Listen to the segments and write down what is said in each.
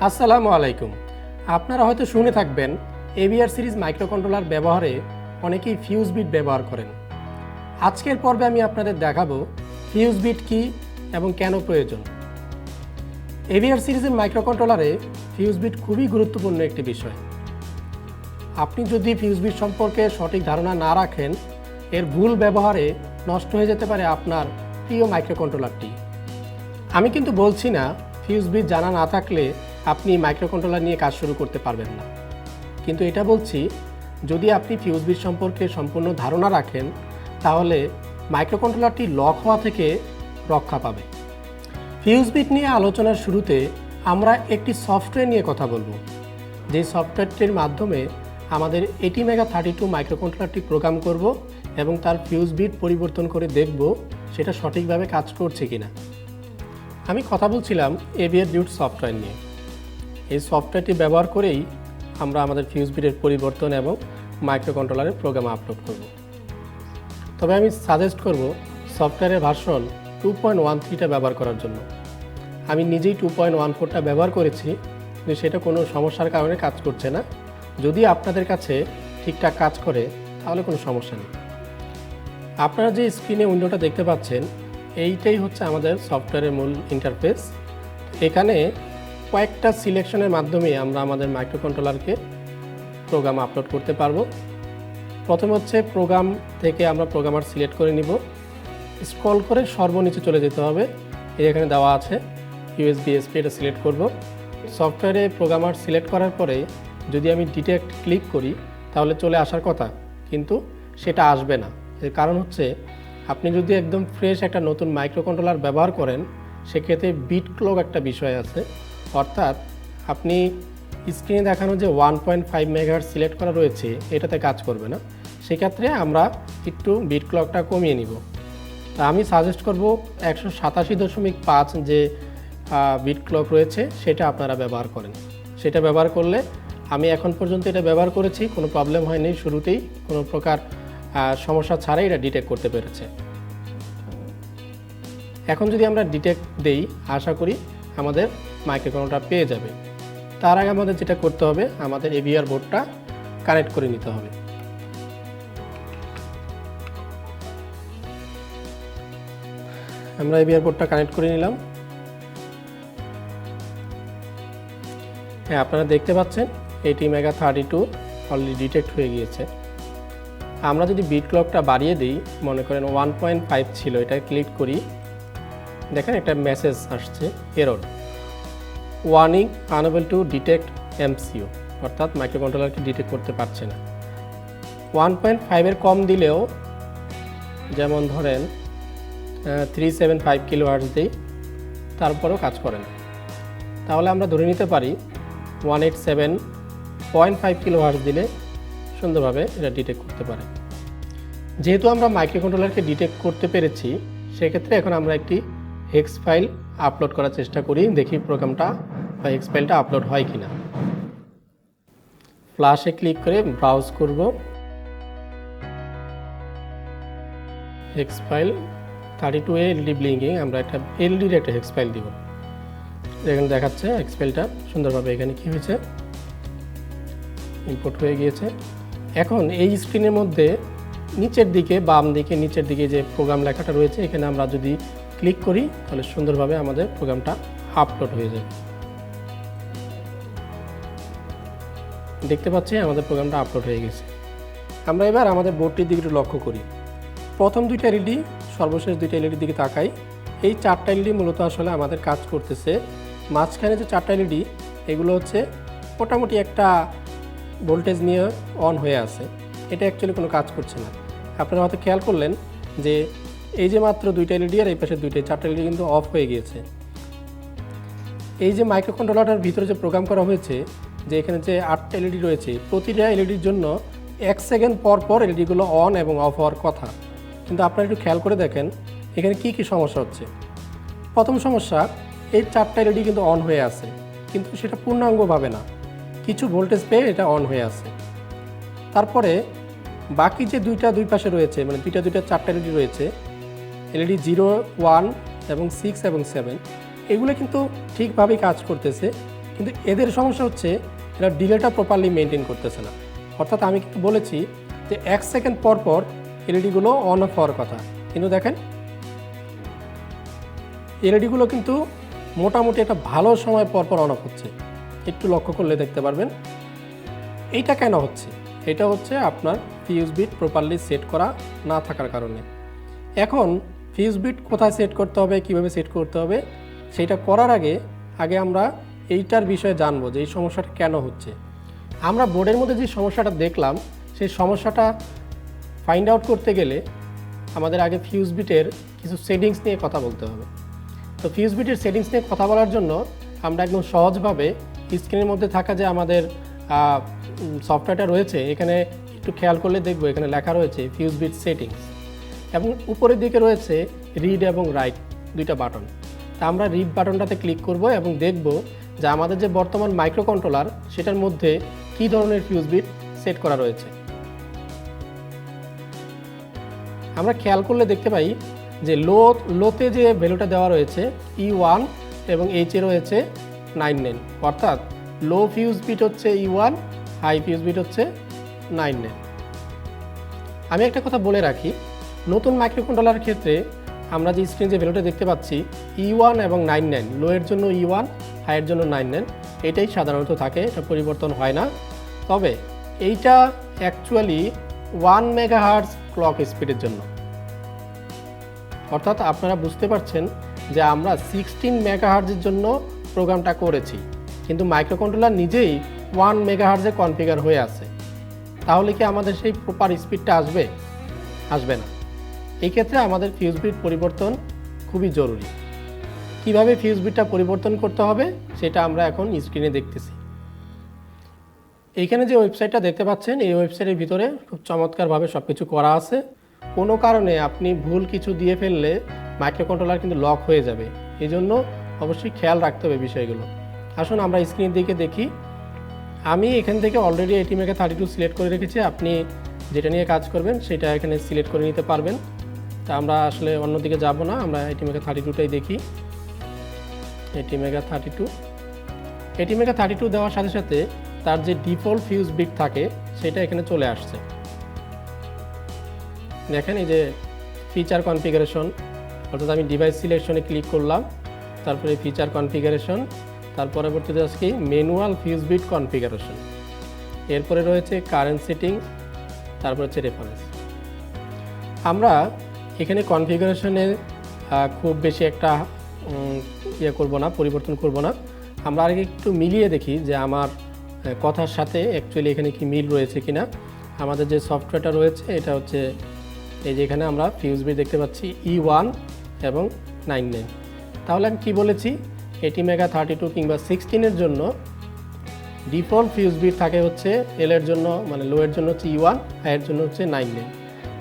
আসসালামু আলাইকুম। আপনারা হয়তো শুনে থাকবেন AVR সিরিজ মাইক্রোকন্ট্রোলার ব্যবহারে অনেকেই ফিউজ বিট ব্যবহার করেন। আজকের পর্বে আমি আপনাদের দেখাবো ফিউজ বিট কী এবং কেন প্রয়োজন। AVR সিরিজের মাইক্রোকন্ট্রোলারে ফিউজ বিট খুবই গুরুত্বপূর্ণ একটি বিষয়। আপনি যদি ফিউজ বিট সম্পর্কে সঠিক ধারণা না রাখেন, এর ভুল ব্যবহারে নষ্ট হয়ে যেতে পারে আপনার প্রিয় মাইক্রোকন্ট্রোলারটি। আমি কিন্তু বলছি না ফিউজ বিট জানা না থাকলে আপনি মাইক্রোকন্ট্রোলার নিয়ে কাজ শুরু করতে পারবেন না, কিন্তু এটা বলছি যদি আপনি ফিউজ বিট সম্পর্কে সম্পূর্ণ ধারণা রাখেন তাহলে মাইক্রোকন্ট্রোলারটি লক হওয়া থেকে রক্ষা পাবে। ফিউজ বিট নিয়ে আলোচনার শুরুতে আমরা একটি সফটওয়্যার নিয়ে কথা বলবো, যে সফটওয়্যারটির মাধ্যমে আমাদের ATmega32 মাইক্রোকন্ট্রোলারটি প্রোগ্রাম করব এবং তার ফিউজ বিট পরিবর্তন করে দেখব সেটা সঠিকভাবে কাজ করছে কিনা। আমি কথা বলছিলাম AVR Build সফটওয়্যার নিয়ে। এই সফটওয়্যারটি ব্যবহার করেই আমরা আমাদের ফিউজ বিটের পরিবর্তন এবং মাইক্রোকন্ট্রোলারের প্রোগ্রাম আপলোড করব। তবে আমি সাজেস্ট করব সফটওয়্যারের ভার্সন 2.13টা ব্যবহার করার জন্য। আমি নিজেই 2.14টা ব্যবহার করেছি, কিন্তু সেটা কোনো সমস্যার কারণে কাজ করছে না। যদি আপনাদের কাছে ঠিকঠাক কাজ করে তাহলে কোনো সমস্যা নেই। আপনারা যে স্ক্রিনে উইন্ডোটা দেখতে পাচ্ছেন এইটাই হচ্ছে আমাদের সফটওয়্যারের মূল ইন্টারফেস। এখানে কয়েকটা সিলেকশনের মাধ্যমে আমরা আমাদের মাইক্রোকন্ট্রোলারকে প্রোগ্রাম আপলোড করতে পারবো। প্রথম হচ্ছে প্রোগ্রাম থেকে আমরা প্রোগ্রামার সিলেক্ট করে নিব। স্ক্রল করে সর্বনিচে চলে যেতে হবে, এখানে দেওয়া আছে USB SP, এটা সিলেক্ট করব। সফটওয়্যারে প্রোগ্রামার সিলেক্ট করার পরে যদি আমি ডিটেক্ট ক্লিক করি তাহলে চলে আসার কথা, কিন্তু সেটা আসবে না। এর কারণ হচ্ছে আপনি যদি একদম ফ্রেশ একটা নতুন মাইক্রোকন্ট্রোলার ব্যবহার করেন সেক্ষেত্রে বিট ক্লক একটা বিষয় আছে, অর্থাৎ আপনি স্ক্রিনে দেখানো যে 1.5 MHz সিলেক্ট করা রয়েছে এটাতে কাজ করবে না। সেক্ষেত্রে আমরা একটু বিট ক্লকটা কমিয়ে নিব। তা আমি সাজেস্ট করব 187.5 যে বিট ক্লক রয়েছে সেটা আপনারা ব্যবহার করেন। সেটা ব্যবহার করলে আমি এখন পর্যন্ত এটা ব্যবহার করেছি, কোনো প্রবলেম হয়নি, শুরুতেই কোনো প্রকার সমস্যা ছাড়াই এটা ডিটেক্ট করতে পেরেছে। এখন যদি আমরা ডিটেক্ট দেই আশা করি আমাদের মাইক্রোকন্ট্রোলার পেয়ে যাবে। তার আগে আমাদের যেটা করতে হবে আমাদের AVR বোর্ডটা কানেক্ট করে নিতে হবে। আমরা AVR বোর্ডটা কানেক্ট করে নিলাম। হ্যাঁ, আপনারা দেখতে পাচ্ছেন ATmega32 অলরেডি ডিটেক্ট হয়ে গিয়েছে। আমরা যদি বিট ক্লকটা বাড়িয়ে দিই, মনে করেন 1.5 ছিল, এটা ক্লিক করি, দেখেন একটা মেসেজ আসছে error, warning unable to detect MCU, অর্থাৎ মাইক্রোকন্ট্রোলারকে ডিটেক্ট করতে পারছে না। 1.5-এর কম দিলেও, যেমন ধরেন 375 kHz দিই, তারপরেও কাজ করে না। তাহলে আমরা ধরে নিতে পারি 187.5 kHz দিলে সুন্দরভাবে এটা ডিটেক্ট করতে পারে। যেহেতু আমরা মাইক্রোকন্ট্রোলারকে ডিটেক্ট করতে পেরেছি সেক্ষেত্রে এখন আমরা একটি হেক্স ফাইল আপলোড করার চেষ্টা করি, দেখি প্রোগ্রামটা বা হেক্স ফাইলটা আপলোড হয় কিনা। ফ্ল্যাশে ক্লিক করে ব্রাউজ করব, hex file 32A LED blinking, আমরা একটা LED একটা হেক্স ফাইল দিব। এখানে দেখাচ্ছে হেক্স ফাইলটা সুন্দরভাবে এখানে কি হয়েছে, ইম্পোর্ট হয়ে গিয়েছে। এখন এই স্ক্রিনের মধ্যে নিচের দিকে, বাম দিকে নিচের দিকে যে প্রোগ্রাম লেখাটা রয়েছে এখানে আমরা যদি ক্লিক করি তাহলে সুন্দরভাবে আমাদের প্রোগ্রামটা আপলোড হয়ে যাবে। দেখতে পাচ্ছি আমাদের প্রোগ্রামটা আপলোড হয়ে গেছে। আমরা এবার আমাদের বোর্ডটির দিকে একটু লক্ষ্য করি। প্রথম দুইটা LED, সর্বশেষ দুইটা LED দিকে তাকাই। এই চারটা LED মূলত আসলে আমাদের কাজ করতেছে। মাঝখানে যে চারটা LED এগুলো হচ্ছে মোটামুটি একটা ভোল্টেজ নিয়ে অন হয়ে আছে, এটা অ্যাকচুয়ালি কোনো কাজ করছে না। আপনারা হয়তো খেয়াল করলেন যে এই যে মাত্র দুইটা LED আর এই পাশে চারটা LED কিন্তু অফ হয়ে গিয়েছে। এই যে মাইক্রোকন্ট্রোলারটার ভিতরে যে প্রোগ্রাম করা হয়েছে, যে এখানে যে 8টা LED রয়েছে, প্রতিটা LEDর জন্য 1 সেকেন্ড পর পর LEDগুলো অন এবং অফ হওয়ার কথা। কিন্তু আপনারা একটু খেয়াল করে দেখেন এখানে কি সমস্যা হচ্ছে। প্রথম সমস্যা, এই চারটা LED কিন্তু অন হয়ে আছে, কিন্তু সেটা পূর্ণাঙ্গভাবে না, কিছু ভোল্টেজ পেয়ে এটা অন হয়ে আছে। তারপরে বাকি যে দুই পাশে রয়েছে, মানে চারটা LED রয়েছে, LED 0, 1 এবং 6 এবং 7, এগুলো কিন্তু ঠিকভাবেই কাজ করতেছে, কিন্তু এদের সমস্যা হচ্ছে এরা ডিলেটা প্রপারলি মেনটেন করতেছে না। অর্থাৎ আমি কিন্তু বলেছি যে 1 সেকেন্ড পর পর এলইডিগুলো অন অফ হওয়ার কথা, কিন্তু দেখেন এলইডিগুলো কিন্তু মোটামুটি একটা ভালো সময় পর পর অন অফ হচ্ছে। একটু লক্ষ্য করলে দেখতে পারবেন। এইটা কেন হচ্ছে? এটা হচ্ছে আপনার ফিউজ বিট প্রপারলি সেট করা না থাকার কারণে। এখন ফিউজ বিট কোথায় সেট করতে হবে, কিভাবে সেট করতে হবে, সেটা করার আগে আমরা এইটার বিষয়ে জানবো যে এই সমস্যাটা কেন হচ্ছে। আমরা বোর্ডের মধ্যে যে সমস্যাটা দেখলাম সেই সমস্যাটা ফাইন্ড আউট করতে গেলে আমাদের আগে ফিউজ বিটের কিছু সেটিংস নিয়ে কথা বলতে হবে। তো ফিউজ বিটের সেটিংস নিয়ে কথা বলার জন্য আমরা একদম সহজভাবে স্ক্রিনের মধ্যে থাকা যে আমাদের সফটওয়্যারটা রয়েছে, এখানে একটু খেয়াল করলে দেখব এখানে লেখা রয়েছে ফিউজ বিট সেটিংস, এবং উপরের দিকে রয়েছে রিড এবং রাইট দুইটা বাটন। তা আমরা রিড বাটনটাতে ক্লিক করব এবং দেখব যে আমাদের যে বর্তমান মাইক্রোকন্ট্রোলার সেটার মধ্যে কী ধরনের ফিউজ বিট সেট করা রয়েছে। আমরা খেয়াল করলে দেখতে পাই যে লোতে যে ভ্যালুটা দেওয়া রয়েছে E1 এবং এইচে রয়েছে 99, অর্থাৎ লো ফিউজ বিট হচ্ছে E1, হাই ফিউজ বিট হচ্ছে 99। আমি একটা কথা বলে রাখি, নতুন মাইক্রোকন্ট্রোলারের ক্ষেত্রে আমরা যে স্ক্রিন যে ভ্যালুটা দেখতে পাচ্ছি E1 এবং 99, লো এর জন্য E1, হাইয়ের জন্য 99, এটাই সাধারণত থাকে, এটা পরিবর্তন হয় না। তবে এইটা অ্যাকচুয়ালি 1 মেগাহার্টজ ক্লক স্পিডের জন্য, অর্থাৎ আপনারা বুঝতে পারছেন যে আমরা 16 মেগাহার্টজের জন্য প্রোগ্রামটা করেছি, কিন্তু মাইক্রোকন্ট্রোলার নিজেই 1 মেগাহার্টজে কনফিগার হয়ে আছে। তাহলে কি আমাদের সেই প্রপার স্পিডটা আসবে না। এই ক্ষেত্রে আমাদের ফিউজ বিট পরিবর্তন খুবই জরুরি। কিভাবে ফিউজ বিটটা পরিবর্তন করতে হবে সেটা আমরা এখন স্ক্রিনে দেখতেছি। এইখানে যে ওয়েবসাইটটা দেখতে পাচ্ছেন এই ওয়েবসাইটের ভিতরে খুব চমৎকারভাবে সব কিছু করা আছে। কোনো কারণে আপনি ভুল কিছু দিয়ে ফেললে মাইক্রোকন্ট্রোলার কিন্তু লক হয়ে যাবে, এই জন্য অবশ্যই খেয়াল রাখতে হবে বিষয়গুলো। আসুন আমরা স্ক্রিনের দিকে দেখি। আমি এখান থেকে অলরেডি ATmega32 সিলেক্ট করে রেখেছি, আপনি যেটা নিয়ে কাজ করবেন সেটা এখানে সিলেক্ট করে নিতে পারবেন। তা আমরা আসলে অন্যদিকে যাব না, আমরা ATmega32টাই দেখি। ATmega32 দেওয়ার সাথে সাথে তার যে ডিফল্ট ফিউজ বিট থাকে সেটা এখানে চলে আসছে। দেখেন এই যে ফিচার কনফিগারেশন, অর্থাৎ আমি ডিভাইস সিলেকশনে ক্লিক করলাম, তারপরে ফিচার কনফিগারেশন, তার পরবর্তীতে আজকে ম্যানুয়াল ফিউজ বিট কনফিগারেশন, এরপরে রয়েছে কারেন্ট সেটিং, তারপর হচ্ছে রেফারেন্স। আমরা এখানে কনফিগারেশনে খুব বেশি একটা পরিবর্তন করব না। আমরা আগে একটু মিলিয়ে দেখি যে আমার কথার সাথে অ্যাকচুয়ালি এখানে কি মিল রয়েছে কিনা। আমাদের যে সফটওয়্যারটা রয়েছে এটা হচ্ছে এই যে এখানে আমরা ফিউজ বিট দেখতে পাচ্ছি E1 এবং 99। তাহলে আমি কি বলেছি, ATmega32 কিংবা 16-এর জন্য ডিফল্ট ফিউজ বিট থাকে হচ্ছে এল এর জন্য, মানে লো এর জন্য হচ্ছে E1, হাইয়ের জন্য হচ্ছে 99।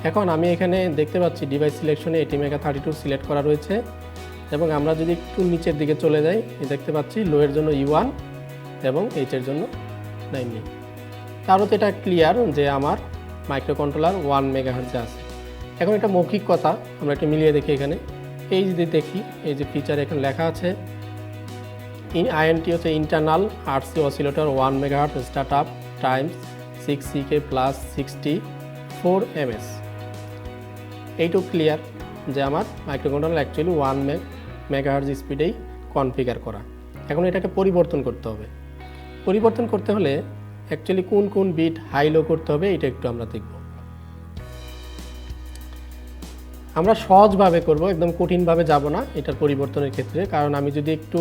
এখন আমি এখানে দেখতে পাচ্ছি ডিভাইস সিলেকশনে ATmega32 সিলেক্ট করা রয়েছে, এবং আমরা যদি একটু নিচের দিকে চলে যাই দেখতে পাচ্ছি লো এর জন্য E1 এবং এইচের জন্য 99। তারও তো এটা ক্লিয়ার যে আমার মাইক্রোকন্ট্রোলার 1 মেগাহার্টজে আছে। এখন এটা মৌখিক কথা, আমরা একটু মিলিয়ে দেখি। এখানে এই যদি দেখি এই যে ফিচার এখানে লেখা আছে INT হচ্ছে internal RC oscillator 1 megahertz start up Times 6CK plus 64 MS। এইটুকু ক্লিয়ার যে আমার মাইক্রোকন্ট্রোলার অ্যাকচুয়ালি 1 মেগাহার্টজ স্পিডেই কনফিগার করা। এখন এটাকে পরিবর্তন করতে হবে। পরিবর্তন করতে হলে অ্যাকচুয়ালি কোন বিট হাই লো করতে হবে এটা একটু আমরা দেখব। আমরা সহজভাবে করব, একদম কঠিনভাবে যাব না এটার পরিবর্তনের ক্ষেত্রে, কারণ আমি যদি একটু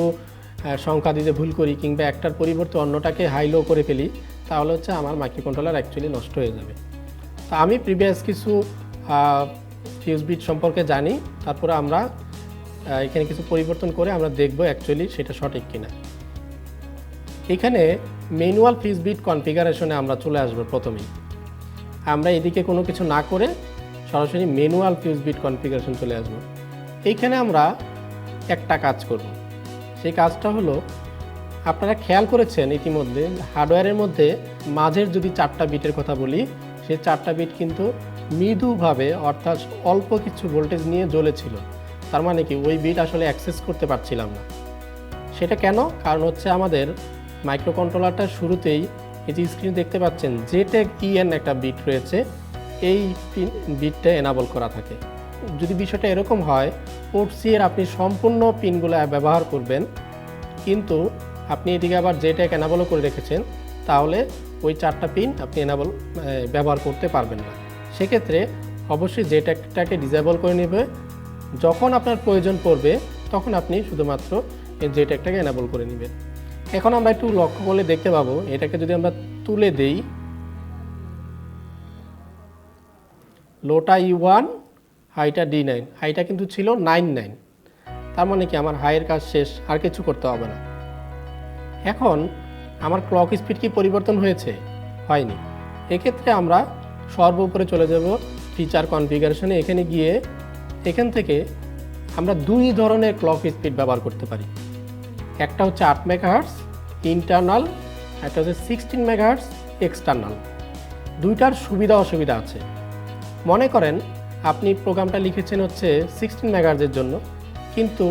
সংখ্যা দিতে ভুল করি কিংবা একটার পরিবর্তে অন্যটাকে হাই লো করে ফেলি তাহলে হচ্ছে আমার মাইক্রোকন্ট্রোলার অ্যাকচুয়ালি নষ্ট হয়ে যাবে। তো আমি প্রিভিয়াস কিছু ফিউজ বিট সম্পর্কে জানি, তারপরে আমরা এখানে কিছু পরিবর্তন করে আমরা দেখব অ্যাকচুয়ালি সেটা সঠিক কিনা। এখানে ম্যানুয়াল ফিউজ বিট কনফিগারেশনে আমরা চলে আসব। প্রথমেই আমরা এদিকে কোনো কিছু না করে সরাসরি ম্যানুয়াল ফিউজ বিট কনফিগারেশন চলে আসব। এইখানে আমরা একটা কাজ করব, সেই কাজটা হলো আপনারা খেয়াল করেছেন ইতিমধ্যে হার্ডওয়্যারের মধ্যে মাঝের যদি 4টা বিটের কথা বলি, সেই 4টা বিট কিন্তু মৃদুভাবে অর্থাৎ অল্প কিছু ভোল্টেজ নিয়ে জ্বলেছিল। তার মানে কি ওই বিট আসলে অ্যাক্সেস করতে পারছিলাম না। সেটা কেন? কারণ হচ্ছে আমাদের মাইক্রোকন্ট্রোলারটার শুরুতেই এই যে স্ক্রিন দেখতে পাচ্ছেন JTAGEN একটা বিট রয়েছে, এই বিটটা এনাবল করা থাকে। যদি বিষয়টা এরকম হয় পোর্ট সি এর আপনি সম্পূর্ণ পিনগুলো ব্যবহার করবেন, কিন্তু আপনি এদিকে আবার JTAG এনাবলও করে রেখেছেন, তাহলে ওই 4টা পিন আপনি এনাবল ব্যবহার করতে পারবেন না। সেক্ষেত্রে অবশ্যই JTAGটাকে ডিসেবল করে নেবে। যখন আপনার প্রয়োজন পড়বে তখন আপনি শুধুমাত্র এই JTAGটাকে এনাবল করে নেবেন। এখন আমরা একটু লক্ষ্য করলে দেখতে পাবো, এটাকে যদি আমরা তুলে দেই, লোটা E1, হাইটা D9, হাইটা কিন্তু ছিল 99, তার মানে কি আমার হাইয়ের কাজ শেষ, আর কিছু করতে হবে না। এখন আমার ক্লক স্পিড কি পরিবর্তন হয়েছে? হয়নি। এক্ষেত্রে আমরা সর্বোপরে চলে যাব ফিচার কনফিগারেশনে। এখানে গিয়ে এখান থেকে আমরা 2 ধরনের ক্লক স্পিড ব্যবহার করতে পারি। একটা হচ্ছে 8 MHz ইন্টারনাল, একটা হচ্ছে 16 MHz এক্সটার্নাল। দুইটার সুবিধা অসুবিধা আছে। মনে করেন আপনি প্রোগ্রামটা লিখেছেন হচ্ছে 16 MHz এর জন্য, কিন্তু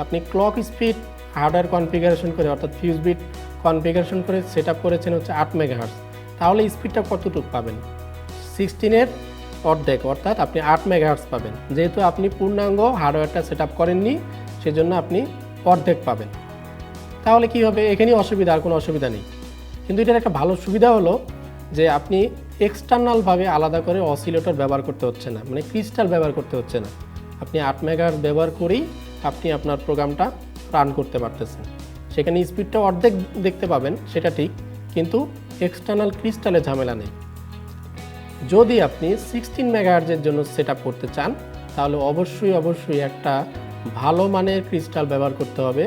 আপনি ক্লক স্পিড হার্ডওয়্যার কনফিগারেশন করে অর্থাৎ ফিউজ বিট কনফিগারেশন করে সেট আপ করেছেন হচ্ছে 8 MHz, তাহলে স্পিডটা কতটুকু পাবেন? 16-এর অর্ধেক, অর্থাৎ আপনি 8 MHz পাবেন। যেহেতু আপনি পূর্ণাঙ্গ হার্ডওয়্যারটা সেট আপ করেননি, সেজন্য আপনি অর্ধেক পাবেন। তাহলে কি হবে? এখানেই অসুবিধা, আর কোনো অসুবিধা নেই। কিন্তু এটার একটা ভালো সুবিধা হলো যে আপনি এক্সটার্নালভাবে আলাদা করে অসিলেটর ব্যবহার করতে হচ্ছে না, মানে ক্রিস্টাল ব্যবহার করতে হচ্ছে না। আপনি 8 MHz ব্যবহার করেই আপনি আপনার প্রোগ্রামটা রান করতে পারতেছেন। সেখানে স্পিডটা অর্ধেক দেখতে পাবেন, সেটা ঠিক, কিন্তু এক্সটার্নাল ক্রিস্টালে ঝামেলা নেই। যদি আপনি 16 MHz এর জন্য সেট আপ করতে চান, তাহলে অবশ্যই একটা ভালো মানের ক্রিস্টাল ব্যবহার করতে হবে।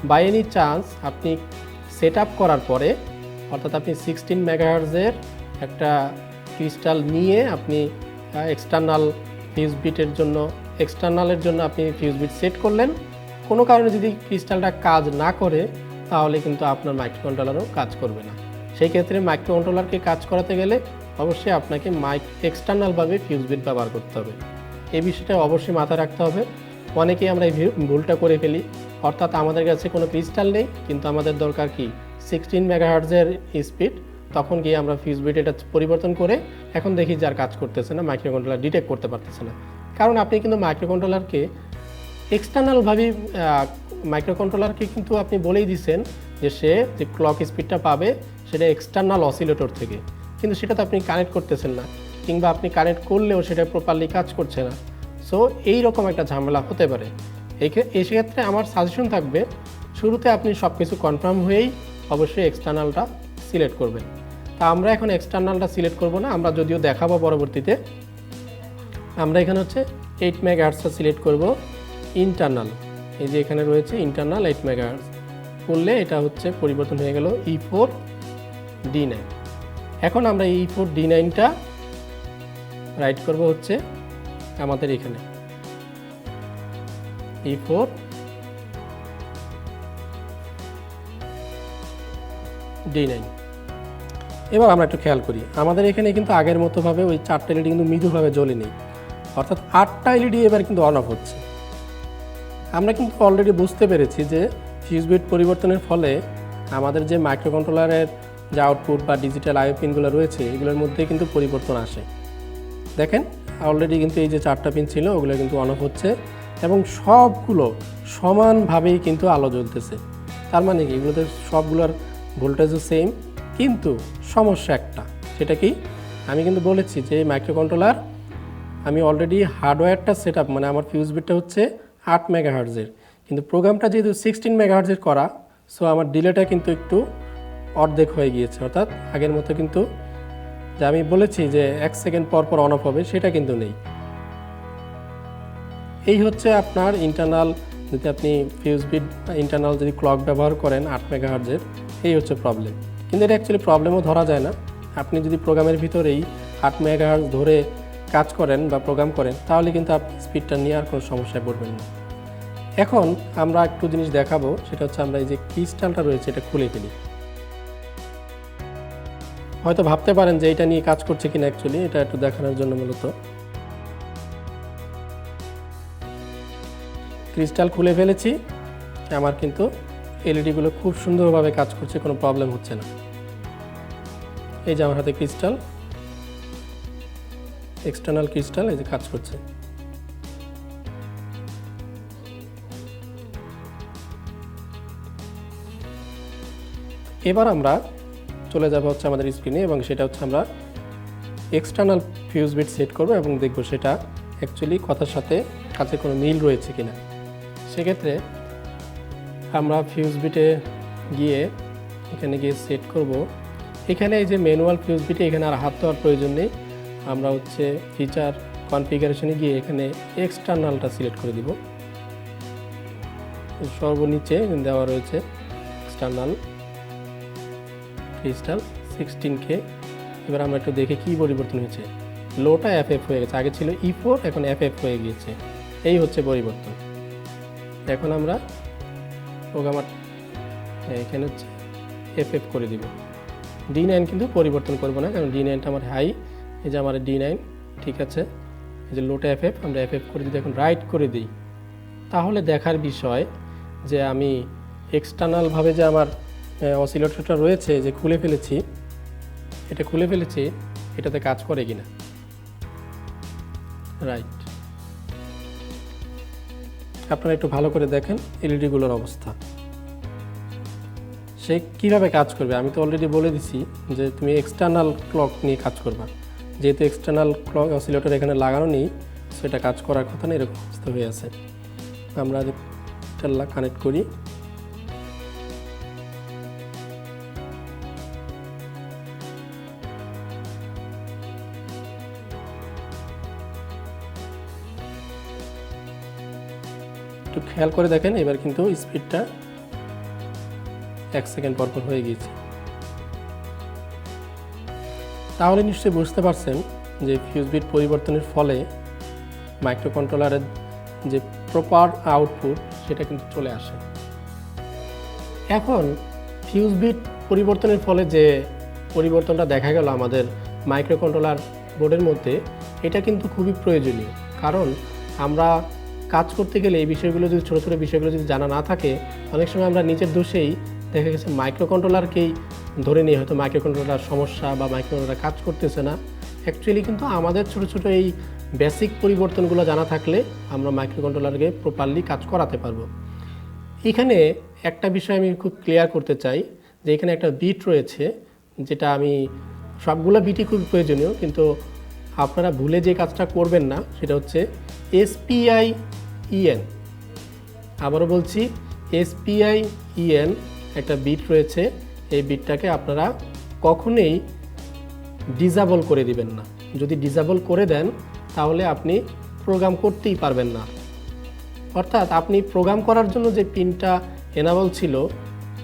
বাই এনি চান্স আপনি সেট আপ করার পরে, অর্থাৎ আপনি 16 MHz এর একটা ক্রিস্টাল নিয়ে আপনি এক্সটার্নাল ফিউজ বিটের জন্য এক্সটার্নালের জন্য আপনি ফিউজ বিট সেট করলেন, কোনো কারণে যদি ক্রিস্টালটা কাজ না করে, তাহলে কিন্তু আপনার মাইক্রোকন্ট্রোলারও কাজ করবে না। সেই ক্ষেত্রে মাইক্রোকন্ট্রোলারকে কাজ করাতে গেলে অবশ্যই আপনাকে এক্সটার্নালভাবে ফিউজ বিট ব্যবহার করতে হবে। এই বিষয়টা অবশ্যই মাথায় রাখতে হবে। অনেকেই আমরা এই ভুলটা করে ফেলি, অর্থাৎ আমাদের কাছে কোনো ক্রিস্টাল নেই, কিন্তু আমাদের দরকার কি 16 MHz এর স্পিড, তখন গিয়ে আমরা ফিউজ বিট এটা পরিবর্তন করে এখন দেখি যে আর কাজ করতেছে না, মাইক্রোকন্ট্রোলার ডিটেক্ট করতে পারতেছে না। কারণ আপনি কিন্তু মাইক্রোকন্ট্রোলারকে এক্সটার্নালভাবে মাইক্রোকন্ট্রোলারকে কিন্তু আপনি বলেই দিচ্ছেন যে সে যে ক্লক স্পিডটা পাবে সেটা এক্সটার্নাল অসিলেটর থেকে, কিন্তু সেটা তো আপনি কানেক্ট করতেছেন না, কিংবা আপনি কানেক্ট করলেও সেটা প্রপারলি কাজ করছে না। সো এইরকম একটা ঝামেলা হতে পারে। এই সেক্ষেত্রে আমার সাজেশন থাকবে, শুরুতে আপনি সব কিছু কনফার্ম হয়েই অবশ্যই এক্সটার্নালটা সিলেক্ট করবেন। তা আমরা এখন এক্সটার্নালটা সিলেক্ট করব না, আমরা যদিও দেখাবো পরবর্তীতে। আমরা এখানে হচ্ছে 8 MHz সিলেক্ট করব ইন্টারনাল। এই যে এখানে রয়েছে ইন্টারনাল 8 MHz করলে এটা হচ্ছে পরিবর্তন হয়ে গেল E4 D9। এখন আমরা E4 D9টা রাইট করব হচ্ছে আমাদের এখানে E4 D9। এবার আমরা একটু খেয়াল করি, আমাদের এখানে কিন্তু আগের মতোভাবে ওই 4টা এলইডি কিন্তু মৃদুভাবে জ্বলে নেই, অর্থাৎ 8টা এলইডি এবার কিন্তু অন অফ হচ্ছে। আমরা কিন্তু অলরেডি বুঝতে পেরেছি যে ফিউজ বিট পরিবর্তনের ফলে আমাদের যে মাইক্রোকন্ট্রোলারের যে আউটপুট বা ডিজিটাল আইও পিনগুলো রয়েছে, এগুলোর মধ্যে কিন্তু পরিবর্তন আসে। দেখেন অলরেডি কিন্তু এই যে 4টা পিন ছিল ওগুলো কিন্তু অন অফ হচ্ছে, এবং সবগুলো সমানভাবেই কিন্তু আলো জ্বলতেছে। তার মানে কি এগুলোতে সবগুলোর ভোল্টেজও সেম, কিন্তু সমস্যা একটা, সেটা কি আমি কিন্তু বলেছি যে এই মাইক্রোকন্ট্রোলার আমি অলরেডি হার্ডওয়্যারটা সেট আপ, মানে আমার ফিউজ বিটটা হচ্ছে 8 MHz এর, কিন্তু প্রোগ্রামটা যেহেতু 16 MHz এর করা, সো আমার ডিলেটা কিন্তু একটু অর্ধেক হয়ে গিয়েছে। অর্থাৎ আগের মতো কিন্তু যে আমি বলেছি যে 1 সেকেন্ড পর পর অন অফ হবে, সেটা কিন্তু নেই। এই হচ্ছে আপনার ইন্টারনাল, যদি আপনি ফিউজ বিট ইন্টারনাল যদি ক্লক ব্যবহার করেন 8 MHz এর, এই হচ্ছে প্রবলেম। কিন্তু এটা অ্যাকচুয়ালি প্রবলেমও ধরা যায় না। আপনি যদি প্রোগ্রামের ভিতরেই 8 MHz ধরে কাজ করেন বা প্রোগ্রাম করেন, তাহলে কিন্তু আপনি স্পিডটা নিয়ে আর কোনো সমস্যায় পড়বেন না। এখন আমরা একটু জিনিস দেখাবো, সেটা হচ্ছে আমরা এই যে ক্রিস্টালটা রয়েছে এটা খুলে ফেলি। হয়তো ভাবতে পারেন যে এটা নিয়ে কাজ করছে কিনা, অ্যাকচুয়ালি এটা একটু দেখানোর জন্য মূলত ক্রিস্টাল খুলে ফেলেছি। আমার কিন্তু এলইডিগুলো খুব সুন্দরভাবে কাজ করছে, কোনো প্রবলেম হচ্ছে না। এই যে আমার হাতে ক্রিস্টাল, এক্সটার্নাল ক্রিস্টাল, এই যে কাজ করছে। এবার আমরা চলে যাব হচ্ছে আমাদের স্ক্রিনে, এবং সেটা হচ্ছে আমরা এক্সটার্নাল ফিউজ বিট সেট করব এবং দেখব সেটা অ্যাকচুয়ালি কথার সাথে কাছে কোনো মিল রয়েছে কিনা। সেক্ষেত্রে আমরা ফিউজ বিটে গিয়ে এখানে গিয়ে সেট করব। এখানে এই যে ম্যানুয়াল ফিউজ বিটে এখানে আর হাত দেওয়ার প্রয়োজন নেই। আমরা হচ্ছে ফিচার কনফিগারেশনে গিয়ে এখানে এক্সটার্নালটা সিলেক্ট করে দিব। সর্বনিচে দেওয়া রয়েছে এক্সটার্নাল ক্রিস্টাল 16K। এবার আমরা একটু দেখে কি পরিবর্তন হয়েছে। লোটা FF হয়ে গেছে, আগে ছিল E4, এখন FF হয়ে গিয়েছে। এই হচ্ছে পরিবর্তন। এখন আমরা প্রোগ্রামার এখানে হচ্ছে FF করে দিব। D9 কিন্তু পরিবর্তন করব না, কারণ D9টা আমার হাই। এই যে আমার D9 ঠিক আছে। এই যে লোটা FF, আমরা FF করে যদি এখন রাইট করে দিই, তাহলে দেখার বিষয় যে আমি এক্সটার্নালভাবে যে আমার অসিলেটরটা রয়েছে যে খুলে ফেলেছি, এটাতে কাজ করে কিনা। রাইট, আপনারা একটু ভালো করে দেখেন এলইডিগুলোর অবস্থা, সে কীভাবে কাজ করবে। আমি তো অলরেডি বলে দিছি যে তুমি এক্সটার্নাল ক্লক নিয়ে কাজ করবা, যেহেতু এক্সটার্নাল ক্লক অসিলেটর এখানে লাগানো নেই, সেটা কাজ করার কথা না, এরকম অবস্থা হয়ে আছে। আমরা এটা কানেক্ট করি। একটু খেয়াল করে দেখেন, এবার কিন্তু স্পিডটা 1 সেকেন্ড পর হয়ে গিয়েছে। তাহলে নিশ্চয়ই বুঝতে পারছেন যে ফিউজ বিট পরিবর্তনের ফলে মাইক্রোকন্ট্রোলারের যে প্রপার আউটপুট সেটা কিন্তু চলে আসে। এখন ফিউজ বিট পরিবর্তনের ফলে যে পরিবর্তনটা দেখা গেল আমাদের মাইক্রোকন্ট্রোলার বোর্ডের মধ্যে, এটা কিন্তু খুবই প্রয়োজনীয়। কারণ আমরা কাজ করতে গেলে এই বিষয়গুলো যদি ছোটো ছোটো বিষয়গুলো যদি জানা না থাকে, অনেক সময় আমরা নিজের দোষেই দেখা গেছে মাইক্রোকন্ট্রোলারকেই ধরে নিয়ে হয়তো মাইক্রোকন্ট্রোলার সমস্যা বা মাইক্রোকন্ট্রোলার কাজ করতেছে না। অ্যাকচুয়ালি কিন্তু আমাদের ছোটো ছোটো এই বেসিক পরিবর্তনগুলো জানা থাকলে আমরা মাইক্রোকন্ট্রোলারকে প্রপারলি কাজ করাতে পারবো। এখানে একটা বিষয় আমি খুব ক্লিয়ার করতে চাই যে এখানে একটা বিট রয়েছে, যেটা আমি সবগুলো বিটই খুব প্রয়োজনীয়, কিন্তু আপনারা ভুলে যে কাজটা করবেন না সেটা হচ্ছে SPI-EN। আবারও বলছি, SPI-EN একটা বিট রয়েছে, এই বিটটাকে আপনারা কখনোই ডিসেবল করে দিবেন না। যদি ডিসেবল করে দেন তাহলে আপনি প্রোগ্রাম করতেই পারবেন না। অর্থাৎ আপনি প্রোগ্রাম করার জন্য যে পিনটা এনাবল ছিল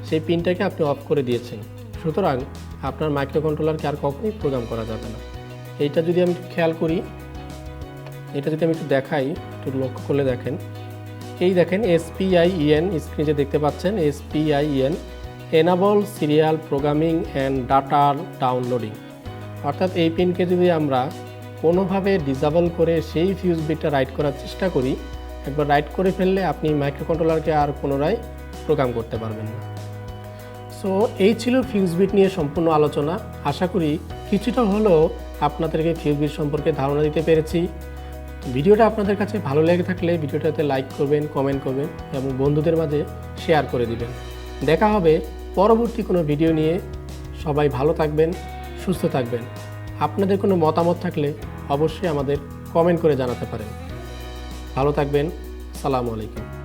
সেই পিনটাকে আপনি অফ করে দিয়েছেন, সুতরাং আপনার মাইক্রোকন্ট্রোলারকে আর কখনোই প্রোগ্রাম করা যাবে না। এইটা যদি আমি খেয়াল করি, এটা যদি আমি একটু দেখাই, একটু লক্ষ্য করলে দেখেন, এই দেখেন SPI-EN স্ক্রিনে যে দেখতে পাচ্ছেন, SPI-EN enable serial programming and ডাটার ডাউনলোডিং। অর্থাৎ এই পিনকে যদি আমরা কোনোভাবে ডিসেবল করে সেই ফিউজ বিটটা রাইট করার চেষ্টা করি, একবার রাইট করে ফেললে আপনি মাইক্রোকন্ট্রোলারকে আর পুনরায় প্রোগ্রাম করতে পারবেন না। সো এই ছিল ফিউজ বিট নিয়ে সম্পূর্ণ আলোচনা। আশা করি কিছুটা হলেও আপনাদেরকে ফিউজ বিট সম্পর্কে ধারণা দিতে পেরেছি। ভিডিওটা আপনাদের কাছে ভালো লেগে থাকলে ভিডিওটাতে লাইক করবেন, কমেন্ট করবেন এবং বন্ধুদের মাঝে শেয়ার করে দিবেন। দেখা হবে পরবর্তী কোনো ভিডিও নিয়ে। সবাই ভালো থাকবেন, সুস্থ থাকবেন। আপনাদের কোনো মতামত থাকলে অবশ্যই আমাদের কমেন্ট করে জানাতে পারেন। ভালো থাকবেন। আসসালামু আলাইকুম।